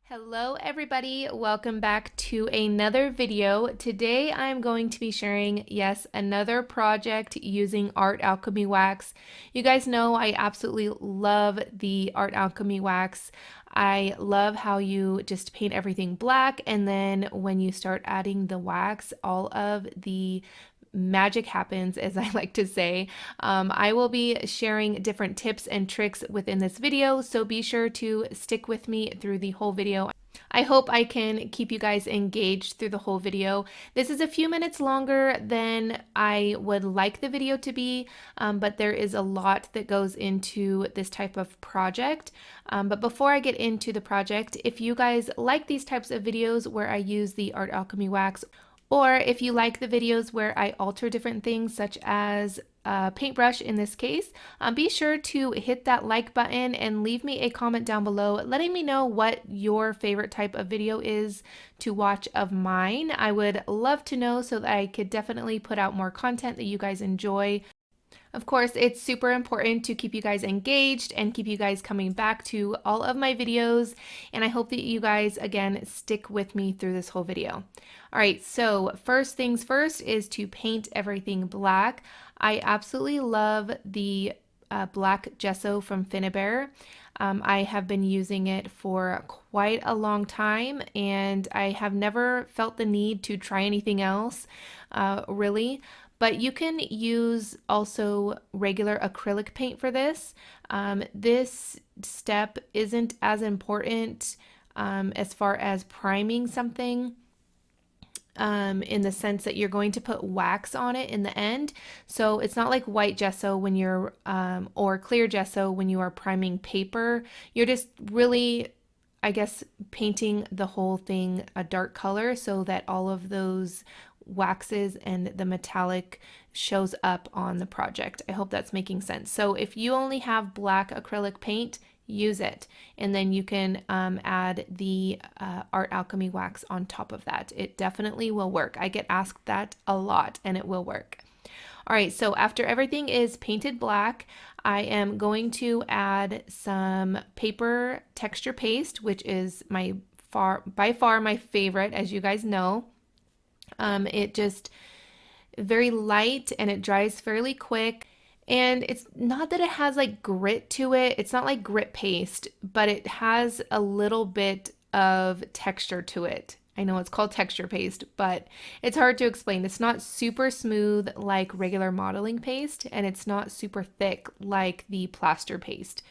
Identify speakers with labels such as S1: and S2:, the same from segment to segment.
S1: Hello everybody, welcome back to another video. Today I'm going to be sharing, yes, another project using Art Alchemy wax. You guys know I absolutely love the Art Alchemy wax. I love how you just paint everything black, and then when you start adding the wax, all of the magic happens, as I like to say. I will be sharing different tips and tricks within this video, so be sure to stick with me through the whole video. I hope I can keep you guys engaged through the whole video. This is a few minutes longer than I would like the video to be, but there is a lot that goes into this type of project. But before I get into the project, if you guys like these types of videos where I use the Art Alchemy wax, or if you like the videos where I alter different things, such as a paintbrush in this case, be sure to hit that like button and leave me a comment down below letting me know what your favorite type of video is to watch of mine. I would love to know so that I could definitely put out more content that you guys enjoy. Of course, it's super important to keep you guys engaged and keep you guys coming back to all of my videos. And I hope that you guys, again, stick with me through this whole video. All right, so first things first is to paint everything black. I absolutely love the black gesso from Finnabair. I have been using it for quite a long time, and I have never felt the need to try anything else, really. But you can use also regular acrylic paint for this. This step isn't as important as far as priming something, in the sense that you're going to put wax on it in the end. So it's not like white gesso when you're, or clear gesso when you are priming paper. You're just really, I guess, painting the whole thing a dark color so that all of those waxes and the metallic shows up on the project. I hope that's making sense. So if you only have black acrylic paint, use it, and then you can add the Art Alchemy wax on top of that. It definitely will work. I get asked that a lot, and it will work. All right, so after everything is painted black, I am going to add some paper texture paste, which is by far my favorite, as you guys know. It just very light and it dries fairly quick. And it's not that it has like grit to it. It's not like grit paste, but it has a little bit of texture to it. I know it's called texture paste, but it's hard to explain. It's not super smooth like regular modeling paste, and it's not super thick like the plaster paste.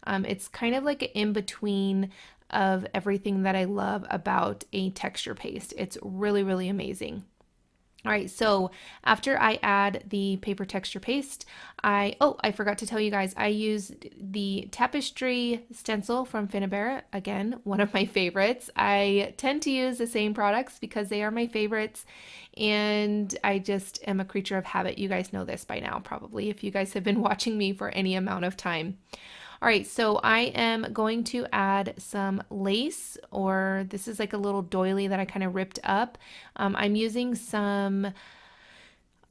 S1: It's kind of like an in-between of everything that I love about a texture paste. It's really, really amazing. All right, so after I add the paper texture paste, I forgot to tell you guys, I used the tapestry stencil from Finnabair. Again, one of my favorites. I tend to use the same products because they are my favorites, and I just am a creature of habit. You guys know this by now, probably, if you guys have been watching me for any amount of time. All right, so I am going to add some lace, or this is like a little doily that I kind of ripped up. I'm using some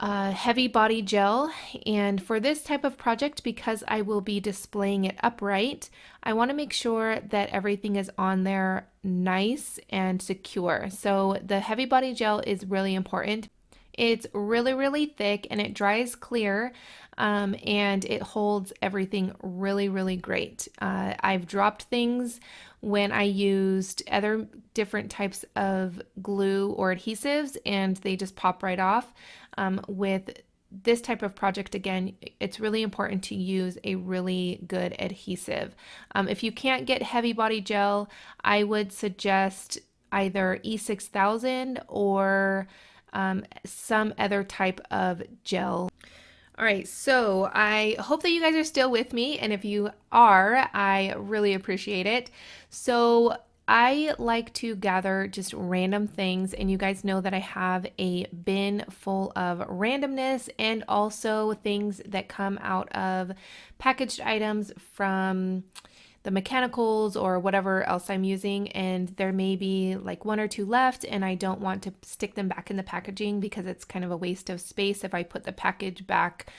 S1: heavy body gel, and for this type of project, because I will be displaying it upright, I want to make sure that everything is on there nice and secure. So the heavy body gel is really important. It's really, really thick and it dries clear, and it holds everything really, really great. I've dropped things when I used other different types of glue or adhesives, and they just pop right off. With this type of project, again, it's really important to use a really good adhesive. If you can't get heavy body gel, I would suggest either E6000 or some other type of gel. All right, so I hope that you guys are still with me, and if you are, I really appreciate it. So I like to gather just random things, and you guys know that I have a bin full of randomness and also things that come out of packaged items from the mechanicals or whatever else I'm using, and there may be like one or two left, and I don't want to stick them back in the packaging because it's kind of a waste of space if I put the package back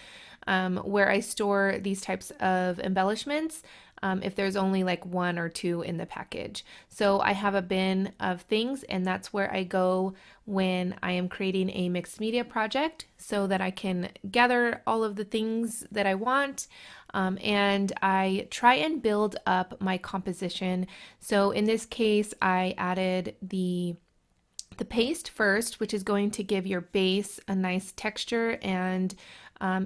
S1: where I store these types of embellishments. if there's only like one or two in the package. So I have a bin of things, and that's where I go when I am creating a mixed media project so that I can gather all of the things that I want. And I try and build up my composition. So in this case, I added the paste first, which is going to give your base a nice texture and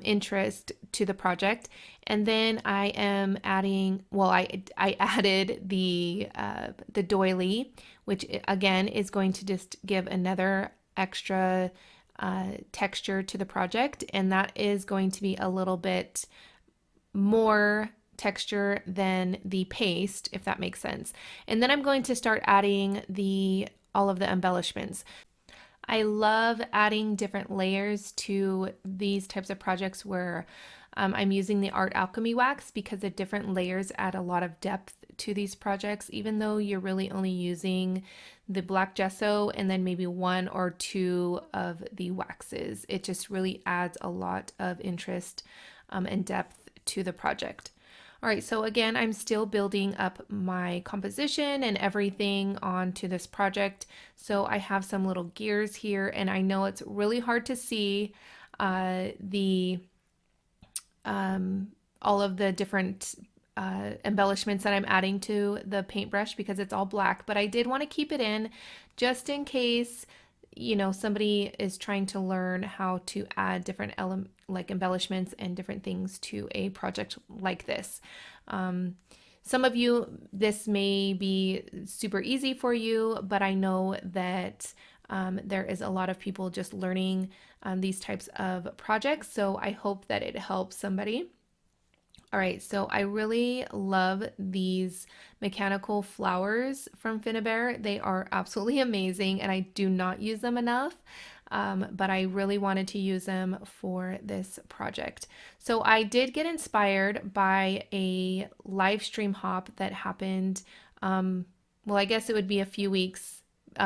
S1: interest to the project. And then I am adding, well, I added the doily, which again is going to just give another extra texture to the project, and that is going to be a little bit more texture than the paste, if that makes sense. And then I'm going to start adding all of the embellishments. I love adding different layers to these types of projects where I'm using the Art Alchemy wax, because the different layers add a lot of depth to these projects, even though you're really only using the black gesso and then maybe one or two of the waxes. It just really adds a lot of interest and depth to the project. All right, so again, I'm still building up my composition and everything onto this project. So I have some little gears here, and I know it's really hard to see the all of the different embellishments that I'm adding to the paintbrush because it's all black, but I did want to keep it in just in case, you know, somebody is trying to learn how to add different like embellishments and different things to a project like this. Some of you, this may be super easy for you, but I know that there is a lot of people just learning these types of projects, so I hope that it helps somebody. All right, so I really love these mechanical flowers from Finnabair. They are absolutely amazing, and I do not use them enough, but I really wanted to use them for this project. So I did get inspired by a live stream hop that happened, well, I guess it would be a few weeks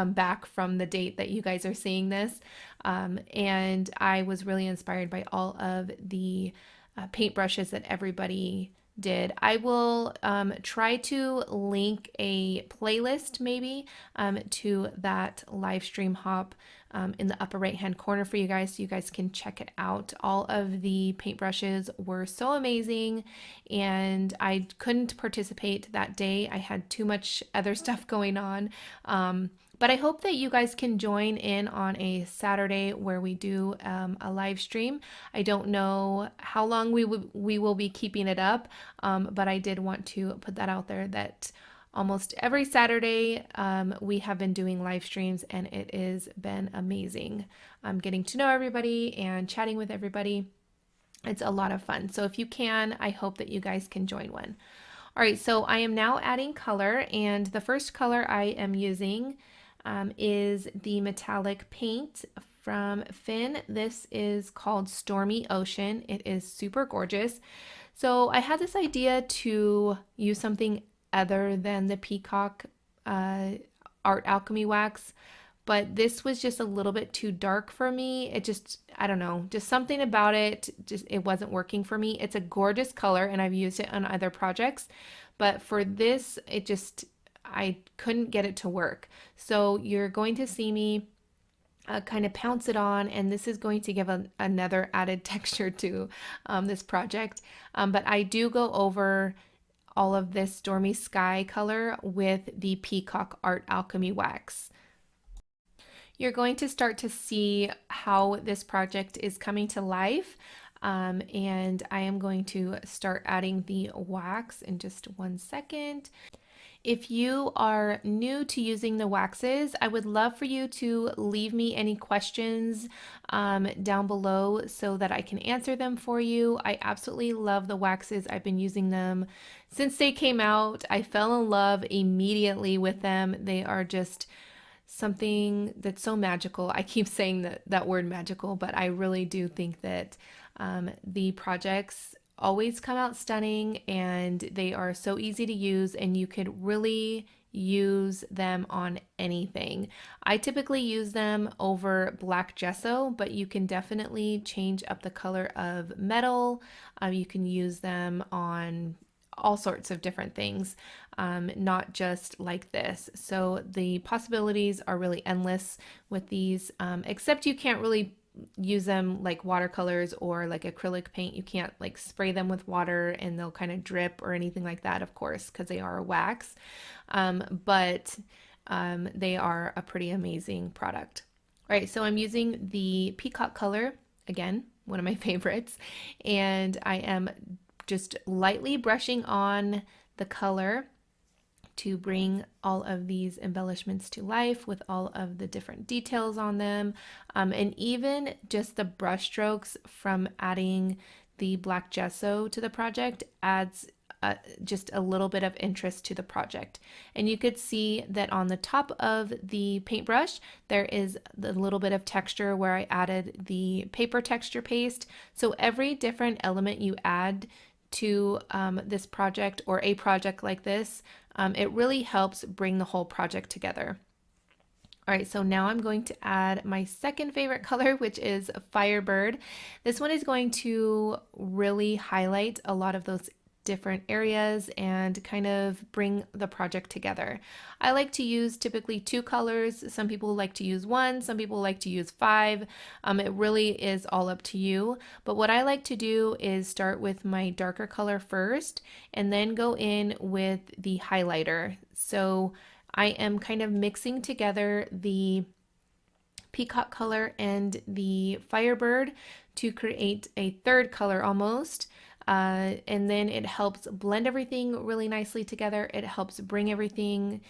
S1: back from the date that you guys are seeing this. And I was really inspired by all of the paintbrushes that everybody did. I will try to link a playlist maybe to that live stream hop in the upper right hand corner for you guys so you guys can check it out. All of the paintbrushes were so amazing, and I couldn't participate that day. I had too much other stuff going on. But I hope that you guys can join in on a Saturday where we do a live stream. I don't know how long we will be keeping it up, but I did want to put that out there that almost every Saturday we have been doing live streams, and it has been amazing. Getting to know everybody and chatting with everybody. It's a lot of fun. So if you can, I hope that you guys can join one. All right, so I am now adding color, and the first color I am using is the metallic paint from Finn. This is called Stormy Ocean. It is super gorgeous. So I had this idea to use something other than the Peacock Art Alchemy wax, but this was just a little bit too dark for me. It just, I don't know, just something about it, just it wasn't working for me. It's a gorgeous color, and I've used it on other projects, but for this, it just, I couldn't get it to work. So you're going to see me kind of pounce it on, and this is going to give another added texture to this project. But I do go over all of this Stormy Sky color with the Peacock Art Alchemy wax. You're going to start to see how this project is coming to life. And I am going to start adding the wax in just 1 second. If you are new to using the waxes, I would love for you to leave me any questions down below so that I can answer them for you. I absolutely love the waxes. I've been using them since they came out. I fell in love immediately with them. They are just something that's so magical. I keep saying that word magical, but I really do think that the projects always come out stunning, and they are so easy to use, and you could really use them on anything. I typically use them over black gesso, but you can definitely change up the color of metal. You can use them on all sorts of different things, not just like this. So the possibilities are really endless with these, except you can't really use them like watercolors or like acrylic paint. You can't like spray them with water and they'll kind of drip or anything like that, of course, because they are a wax. But they are a pretty amazing product. All right, so I'm using the Peacock color, again, one of my favorites, and I am just lightly brushing on the color to bring all of these embellishments to life with all of the different details on them. And even just the brush strokes from adding the black gesso to the project adds just a little bit of interest to the project. And you could see that on the top of the paintbrush, there is the little bit of texture where I added the paper texture paste. So every different element you add to this project or a project like this, it really helps bring the whole project together. All right, so now I'm going to add my second favorite color, which is Firebird. This one is going to really highlight a lot of those different areas and kind of bring the project together. I like to use typically 2 colors. Some people like to use 1, some people like to use 5. It really is all up to you. But what I like to do is start with my darker color first and then go in with the highlighter. So I am kind of mixing together the Peacock color and the Firebird to create a third color almost. And then it helps blend everything really nicely together. It helps bring everything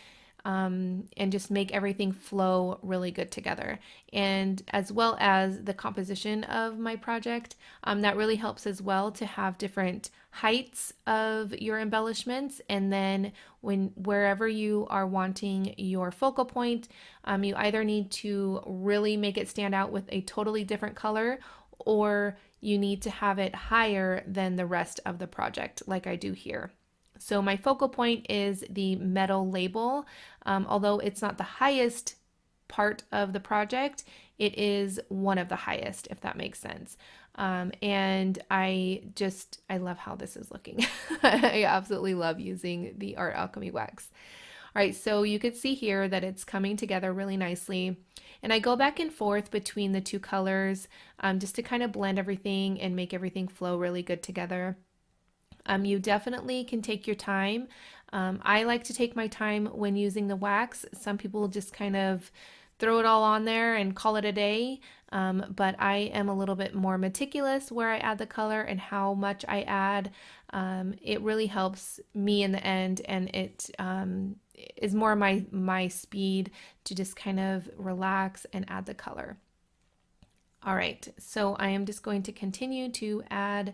S1: and just make everything flow really good together. And as well as the composition of my project, that really helps as well to have different heights of your embellishments. And then wherever you are wanting your focal point, you either need to really make it stand out with a totally different color, or you need to have it higher than the rest of the project like I do here. So my focal point is the metal label. Although it's not the highest part of the project, it is one of the highest, if that makes sense. And I love how this is looking. I absolutely love using the Art Alchemy wax. All right, so you could see here that it's coming together really nicely. And I go back and forth between the 2 colors just to kind of blend everything and make everything flow really good together. You definitely can take your time. I like to take my time when using the wax. Some people just kind of throw it all on there and call it a day. But I am a little bit more meticulous where I add the color and how much I add. It really helps me in the end, and it is more my speed to just kind of relax and add the color. All right, so I am just going to continue to add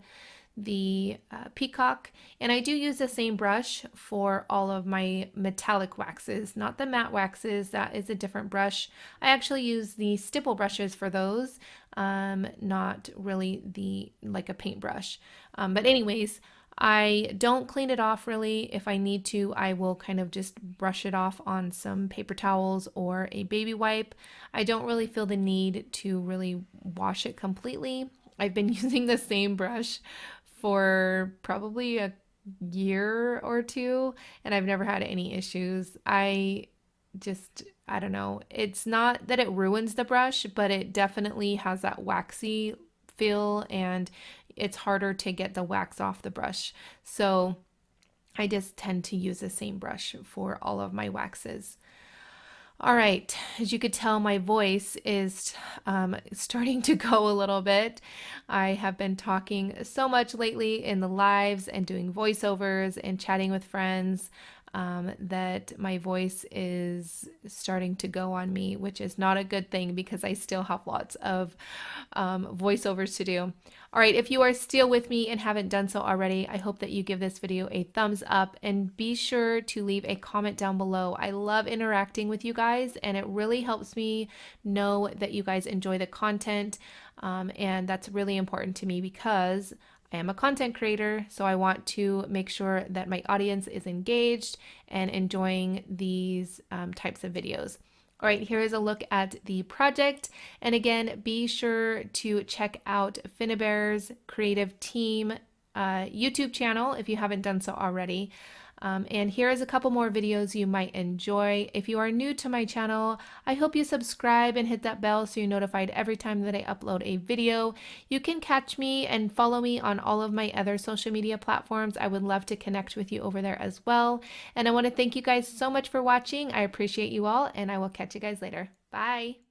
S1: the Peacock, and I do use the same brush for all of my metallic waxes, not the matte waxes. That is a different brush. I actually use the stipple brushes for those, not really like a paintbrush. But anyways, I don't clean it off really. If I need to, I will kind of just brush it off on some paper towels or a baby wipe. I don't really feel the need to really wash it completely. I've been using the same brush for probably a year or 2, and I've never had any issues. I don't know. It's not that it ruins the brush, but it definitely has that waxy feel, and it's harder to get the wax off the brush. So I just tend to use the same brush for all of my waxes. All right, as you could tell, my voice is starting to go a little bit. I have been talking so much lately in the lives and doing voiceovers and chatting with friends that my voice is starting to go on me, which is not a good thing because I still have lots of voiceovers to do. All right, if you are still with me and haven't done so already, I hope that you give this video a thumbs up and be sure to leave a comment down below. I love interacting with you guys, and it really helps me know that you guys enjoy the content, and that's really important to me because I am a content creator, so I want to make sure that my audience is engaged and enjoying these types of videos. All right, here is a look at the project. And again, be sure to check out Finnabair's creative team YouTube channel if you haven't done so already. And here is a couple more videos you might enjoy. If you are new to my channel, I hope you subscribe and hit that bell so you're notified every time that I upload a video. You can catch me and follow me on all of my other social media platforms. I would love to connect with you over there as well. And I want to thank you guys so much for watching. I appreciate you all, and I will catch you guys later. Bye.